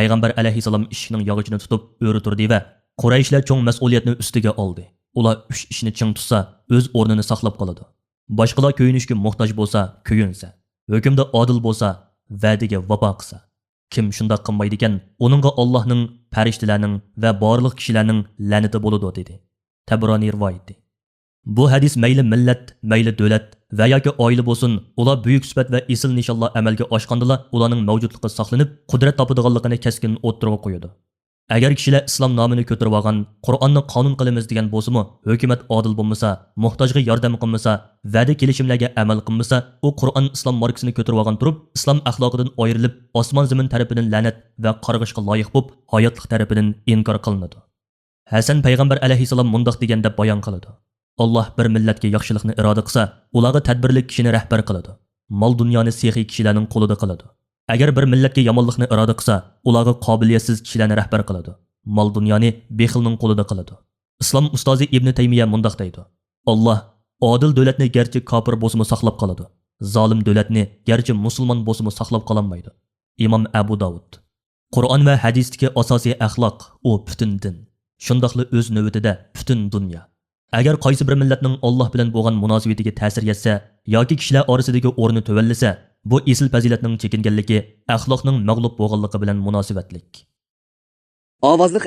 payg'ambar alayhissalom eshikning yog'ichini tutib o'ri turdi va Qurayshlar cho'ng mas'uliyatni ustiga oldi. Ular 3 ishni ching tutsa, o'z o'rnini saqlab qoladi. Boshqalar ko'yinishga muhtoj bo'lsa, ko'yinsa, hukmda odil bo'lsa, va'daga vafo qilsa. Kim shunday qilmaydi ekan, uningga Allohning, farishtalarning va barliq kishilarning la'nati bo'ladi dedi. Tabroniy rivoyati. Bu hadis mayli millat, mayli davlat va yoki oila bo'lsin, ular buyuk sifat va esil nishonlar amalga oshgandilar, ularning mavjudligi saqlanib, qudrat topadiganligini keskin o'ttirib qo'yadi. Agar kishilar islom nomini ko'tarib olgan, Qur'onni qonun qilamiz degan bo'lsa-mu, hukumat odil bo'lmasa, muhtojga yordam qilmasa, va'da kelishimlarga amal qilmasa, u Qur'on islom markasini ko'tarib olgan turib, islom axloqidan ayrilib, osmon zamin tarafidan la'nat va qarg'ishga loyiq bo'lib, hayotlik tarafidan inkor qilinadi. Hasan payg'ambar alayhissalom mundoq degan deb bayon qiladi. Allah bir millatga yaxshilikni iroda qilsa, ularga tadbirli kishini rahbar qiladi. Mol dunyoni sehiy kishilarning qo'lida qiladi. Agar bir millatga yomonlikni iroda qilsa, ularga qobiliyatsiz kishilarni rahbar qiladi. Mol dunyoni bexilning qo'lida qiladi. Islom ustozi Ibn Taymiya mundoq deydi. Allah odil davlatni garchi kofir bo'lsa-mu saqlab qoladi. Zolim davlatni garchi musulmon bo'lsa-mu saqlab qololmaydi. Imom Abu Davud. Qur'on va hadisdagi asosiy axloq u butun din. Shundoqli o'z navbatida butun dunyo. Agar qaysi bir millatning Alloh bilan bo'lgan munosabatiga ta'sir yetsa yoki kishilar orasidagi o'rni tuvallasa, bu esil fazilatning chekinganligi, axloqning mag'lub bo'lganligi bilan munosabatlik. Ovozliq